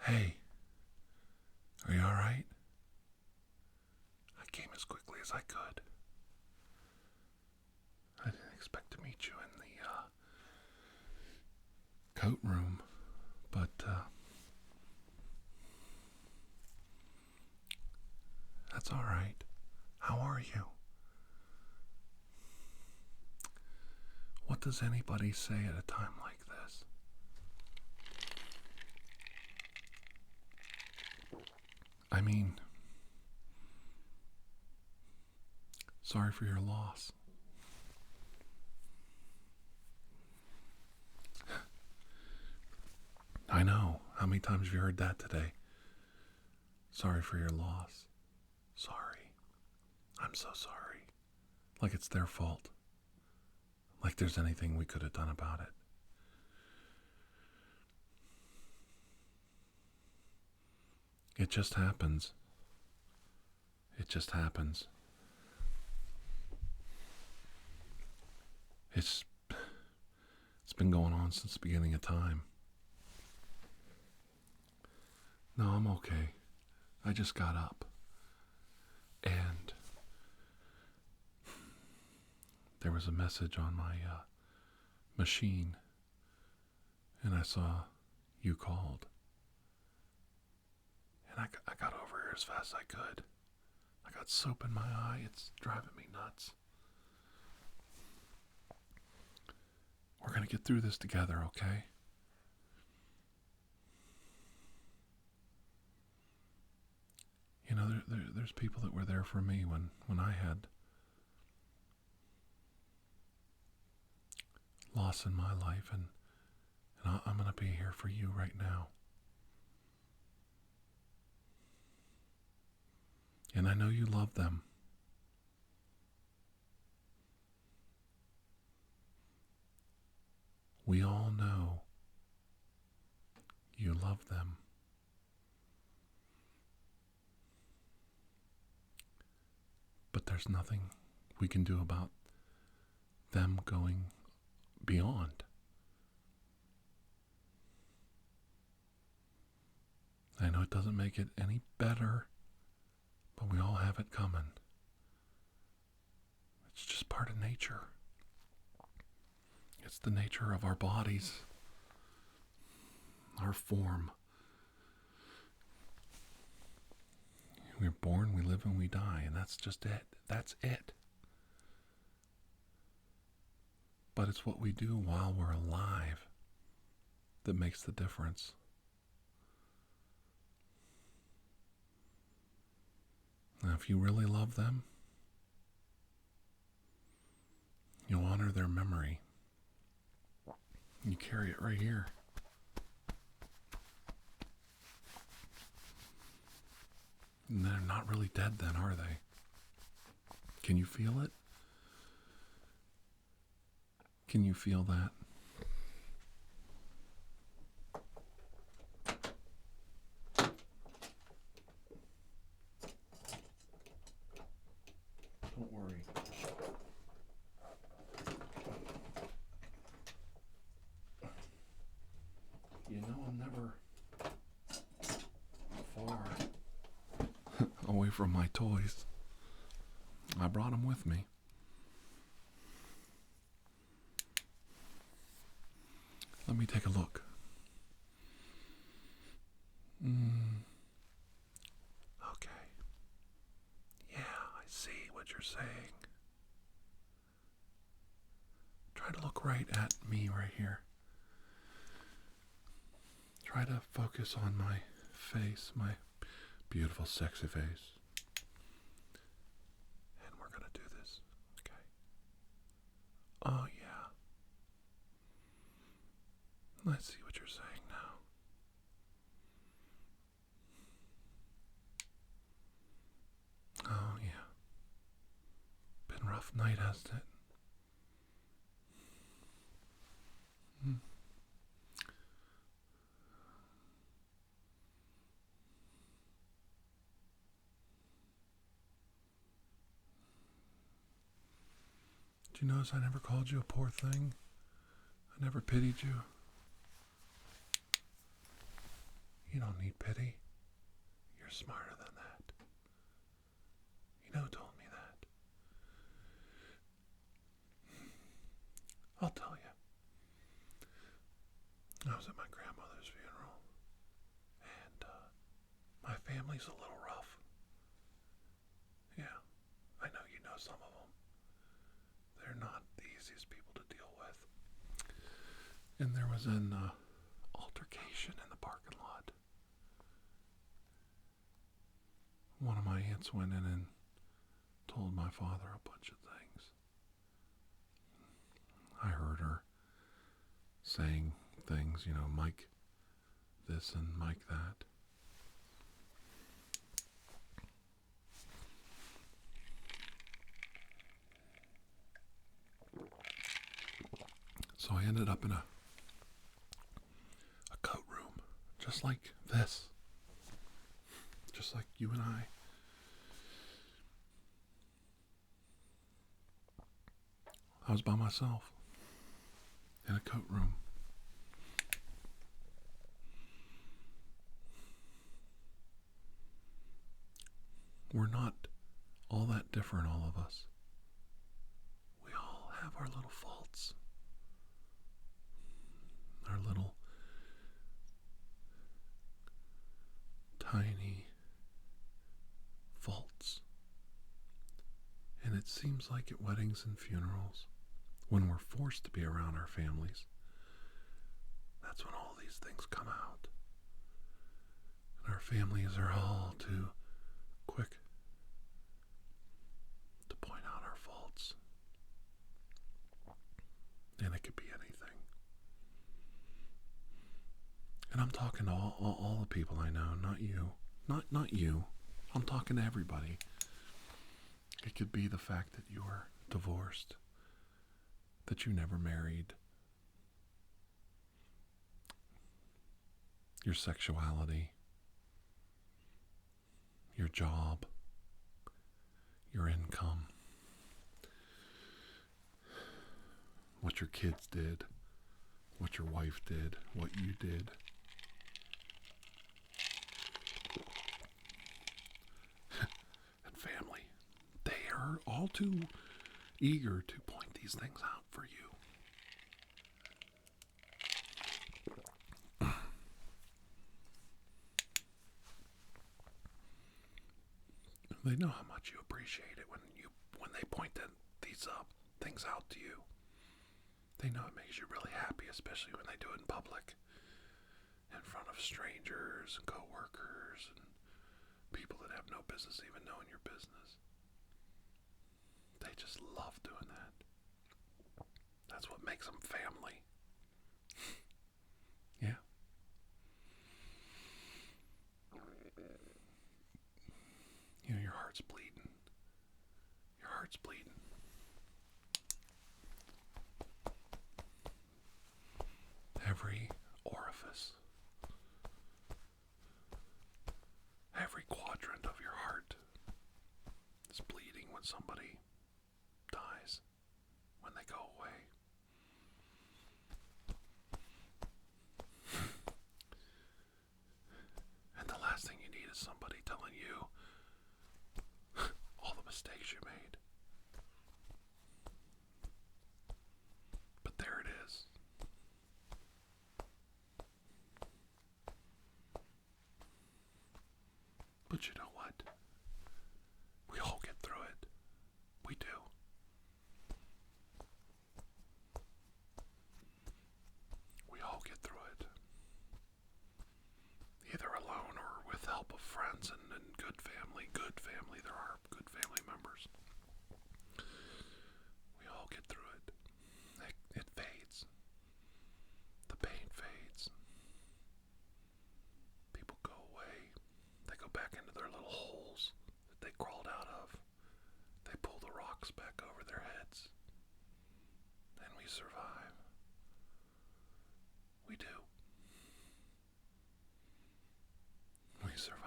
Hey, are you alright? I came as quickly as I could. I didn't expect to meet you in the coat room, but that's alright. How are you? What does anybody say at a time like this? I mean, sorry for your loss. I know. How many times have you heard that today? Sorry for your loss. Sorry. I'm so sorry. Like it's their fault. Like there's anything we could have done about it. It just happens. It just happens. It's been going on since the beginning of time. No, I'm okay. I just got up. And there was a message on my machine. And I saw you called. And I got over here as fast as I could. I got soap in my eye. It's driving me nuts. We're going to get through this together, okay? You know, there's people that were there for me when I had loss in my life, and I'm going to be here for you right now. And I know you love them. We all know you love them. But there's nothing we can do about them going beyond. I know it doesn't make it any better, but we all have it coming. It's just part of nature. It's the nature of our bodies, our form. We're born, we live, and we die, and that's just it. That's it. But it's what we do while we're alive that makes the difference. Now, if you really love them, you'll honor their memory. You carry it right here. And they're not really dead then, are they? Can you feel it? Can you feel that? Don't worry. You know, I'm never far away from my toys. I brought them with me. Let me take a look. Okay. Yeah, I see what you're saying. Try to look right at me right here. Try to focus on my face, my beautiful, sexy face. And we're going to do this, okay? Oh, yeah. Let's see what you're saying now. Oh, yeah. Been a rough night, hasn't it? Did you notice I never called you a poor thing? I never pitied you. You don't need pity. You're smarter than that. You know who told me that? I'll tell you. I was at my grandmother's funeral, and my family's a little rough. Yeah, I know you know some of them. They're not the easiest people to deal with. And there was an altercation in the parking lot. One of my aunts went in and told my father a bunch of things. I heard her saying things, Mike this and Mike that. So I ended up in a coat room, just like this. Just like you and I. I was by myself in a coat room. We're not all that different, all of us. We all have our little faults. Our little tiny faults. And it seems like at weddings and funerals, when we're forced to be around our families, that's when all these things come out. And our families are all too quick to point out our faults. And it could be anything. And I'm talking to all the people I know, not you. Not you. I'm talking to everybody. It could be the fact that you were divorced, that you never married, your sexuality, your job, your income, what your kids did, what your wife did, what you did. And family. They are all too eager to point these things out for you. They know how much you appreciate it when they point these things out to you. They know it makes you really happy, especially when they do it in public, in front of strangers and coworkers and people that have no business even knowing your business. They just love doing that. That's what makes them family. Yeah. Your heart's bleeding. Your heart's bleeding. Every orifice, every quadrant of your heart is bleeding when somebody dies, when they go away. And the last thing you need is somebody telling you all the mistakes you made. But there it is. But you know what? We all get through it. We do. We all get through it. Either alone or with help of friends and good family. Good family. There are good family members. We all get through it. It fades. The pain fades. People go away. They go back into their little holes that they crawled out of. They pull the rocks back over their heads. And we survive. We do. We survive.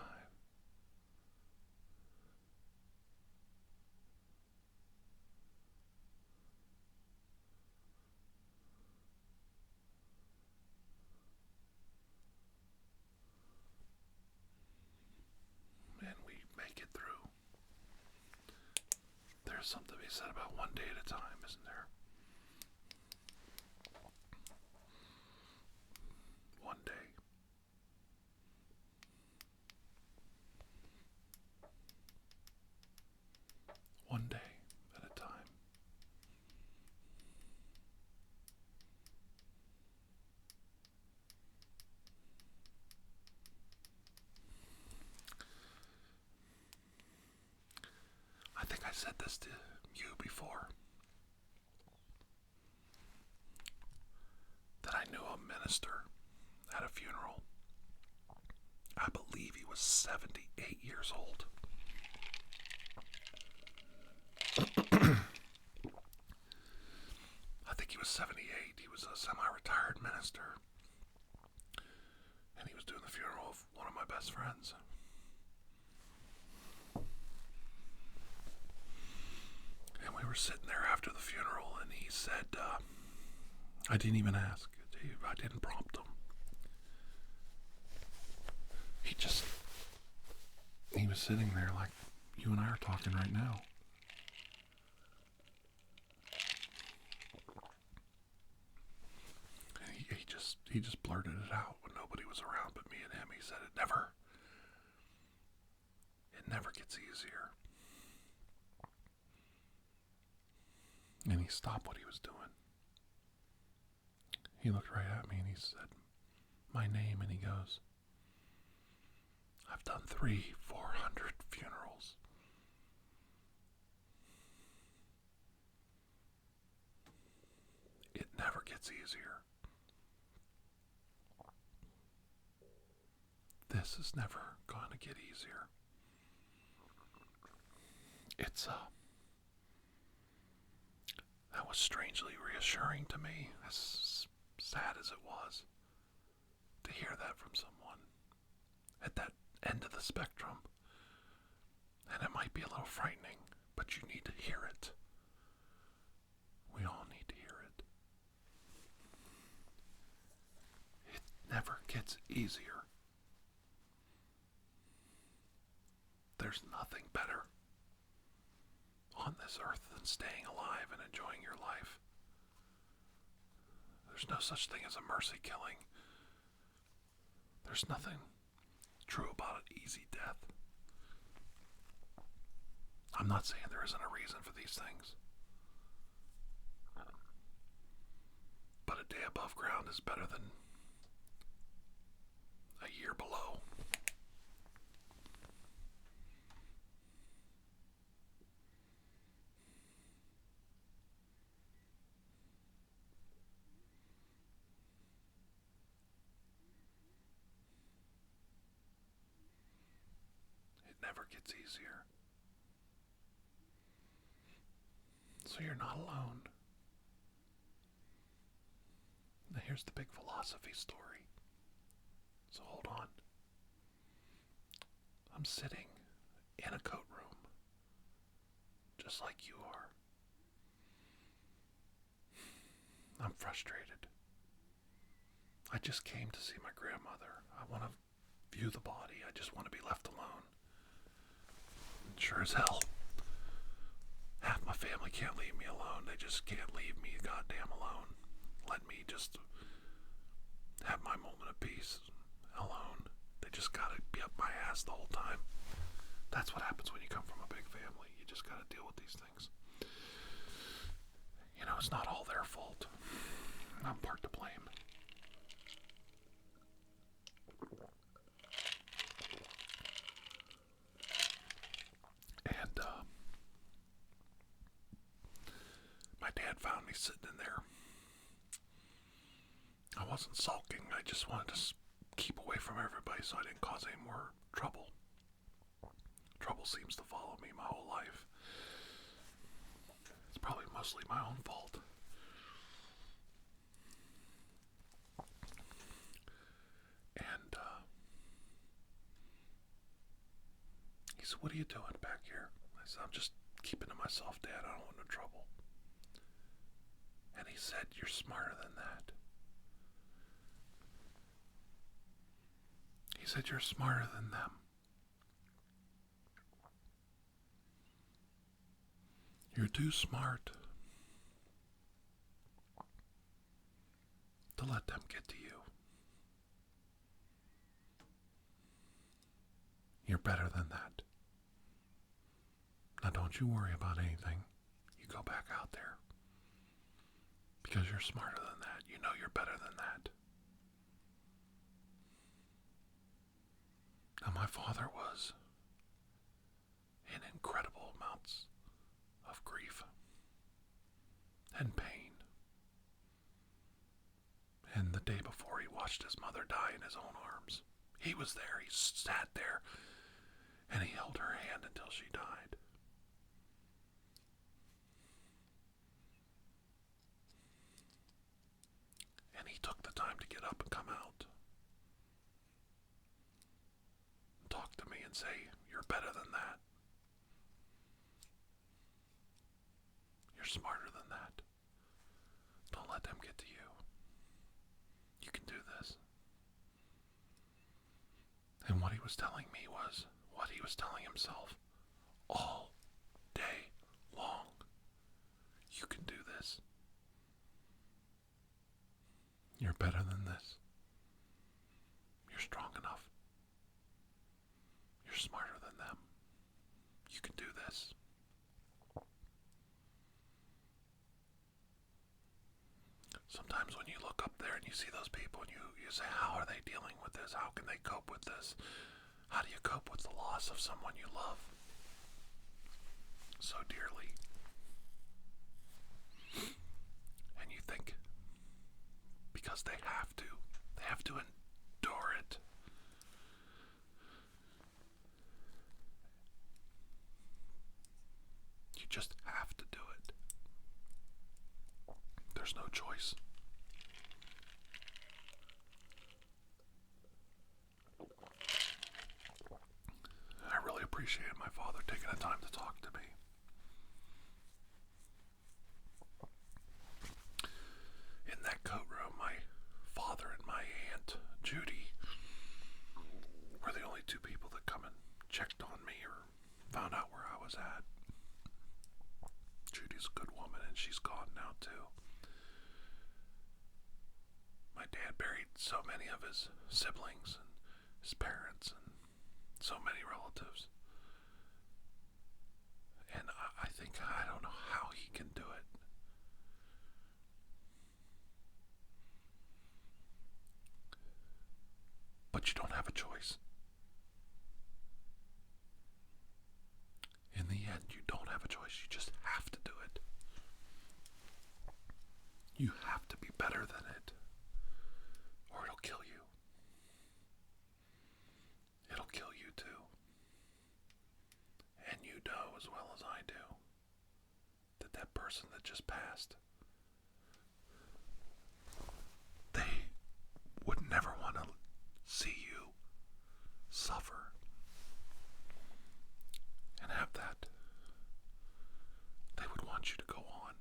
something to be said about one day at a time, isn't there? One day. One day at a time. I think I said this to you before. That I knew a minister at a funeral. I believe he was 78 years old. I think he was 78. He was a semi-retired minister. And he was doing the funeral of one of my best friends. And we were sitting there after the funeral, and he said, I didn't even ask. I didn't prompt him. He was sitting there like you and I are talking right now. And he just blurted it out when nobody was around but me and him. He said it never gets easier. And he stopped what he was doing. He looked right at me and he said my name, and he goes, I've done 400 funerals. It never gets easier. This is never going to get easier. That was strangely reassuring to me, as sad as it was, to hear that from someone at that end of the spectrum. And it might be a little frightening, but you need to hear it. We all need to hear it. It never gets easier. There's nothing better on this earth than staying alive and enjoying your life. There's no such thing as a mercy killing. There's nothing true about an easy death. I'm not saying there isn't a reason for these things. But a day above ground is better than a year below. It never gets easier. So you're not alone. Now here's the big philosophy story. So hold on. I'm sitting in a coat room, just like you are. I'm frustrated. I just came to see my grandmother. I want to view the body. I just want to be left alone. And sure as hell, half my family can't leave me alone. They just can't leave me goddamn alone. Let me just have my moment of peace alone. They just gotta be up my ass the whole time. That's what happens when you come from a big family. You just gotta deal with these things. You know, it's not all their fault. I'm part to blame. And my dad found me sitting in there. I wasn't sulking. I just wanted to keep away from everybody so I didn't cause any more trouble. Trouble seems to follow me my whole life. It's probably mostly my own fault. And he said, "What are you doing back here?" I said, "I'm just keeping to myself, Dad. I don't want no trouble." And he said, "You're smarter than that." He said, "You're smarter than them. You're too smart to let them get to you. You're better than that. Now don't you worry about anything. You go back out there. Because you're smarter than that. You know you're better than that. Now my father was in incredible amounts of grief and pain. And the day before, he watched his mother die in his own arms. He was there. He sat there and he held her hand until she died. And he took the time to get up and come out. And talk to me and say, you're better than that. You're smarter than that. Don't let them get to you. You can do this. And what he was telling me was what he was telling himself all day long. You can do this. You're better than this. You're strong enough. You're smarter than them. You can do this. Sometimes when you look up there and you see those people and you say, how are they dealing with this? How can they cope with this? How do you cope with the loss of someone you love so dearly? And you think, because they have to endure it. You just have to do it. There's no choice. I really appreciated my father taking the time to talk to me. In that coat room, my father and my aunt, Judy, were the only two people that come and checked on me or found out where I was at. Judy's a good woman and she's gone now too. My dad buried so many of his siblings and his parents and so many relatives. And I think, I don't know how he can do it. But you don't have a choice. In the end, you don't have a choice. You just have to do it. You have to be better than it, or it'll kill you. It'll kill you too. And you know as well as I do that that person that just passed, they would never want to see you suffer and have that. They would want you to go on,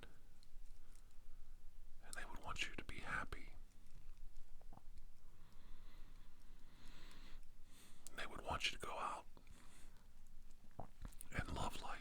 and they would want you to be happy. They would want you to go out and love life.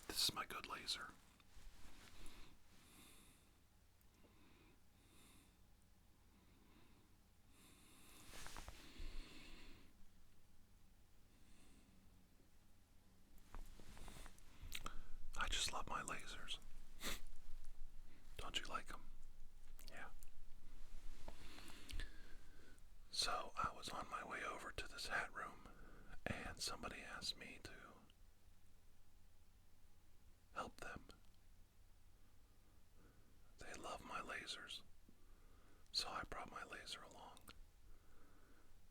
This is my good laser. I just love my lasers. Don't you like them? Yeah. So I was on my way over to this hat room and somebody asked me to help them. They love my lasers. So I brought my laser along.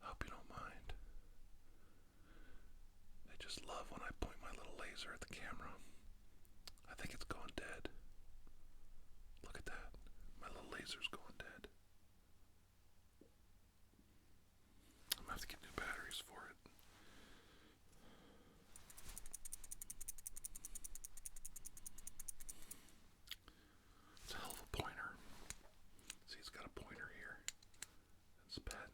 I hope you don't mind. They just love when I point my little laser at the camera. I think it's going dead. Look at that. My little laser's going dead. I'm gonna have to get new batteries for it. It's a hell of a pointer. See, it's got a pointer here. It's a pen.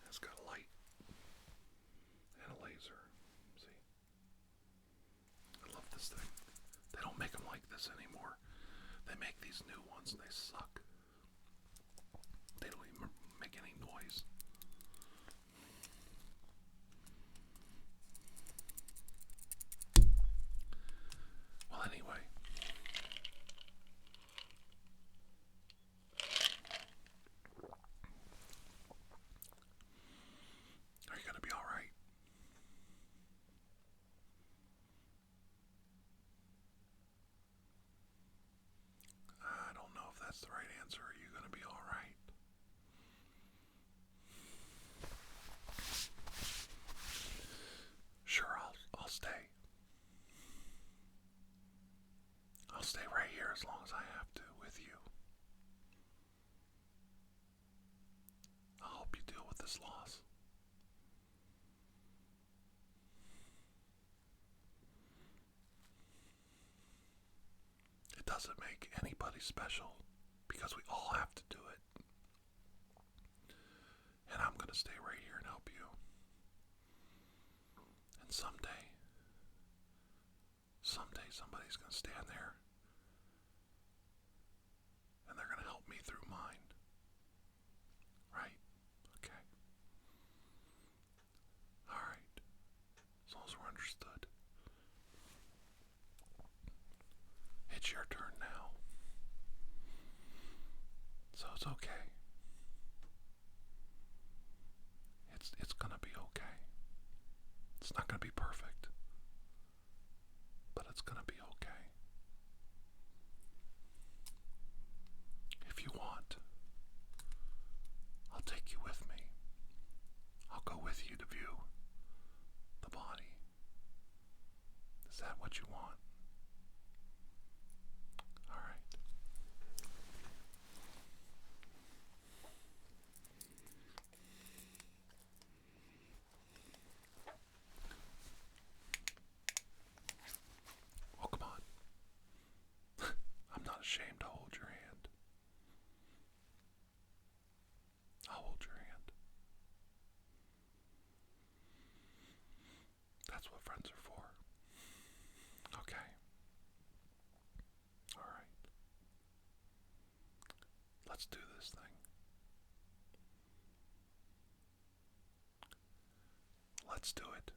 It's got a light and a laser. See? I love this thing. They don't make them like this anymore. They make these new ones and they suck. They don't even make any noise. Well, anyway. Are you gonna be alright? I don't know if that's the right answer. Are you gonna be alright? Sure, I'll stay. I'll stay right here as long as I have to with you. I'll help you deal with this loss. It doesn't make anybody special because we all have to do it. And I'm going to stay right here and help you. And someday somebody's going to stand there and they're going to help me through mine. Right? Okay. Alright. As long as we're understood. It's your turn now. So it's okay. It's gonna be okay. It's not gonna be perfect. But it's gonna be okay. If you want, I'll take you with me. I'll go with you to view the body. Is that what you want? Alright. Oh, come on. I'm not ashamed to hold your hand. I'll hold your hand. That's what friends are for. Okay. Alright. Let's do this thing. Let's do it.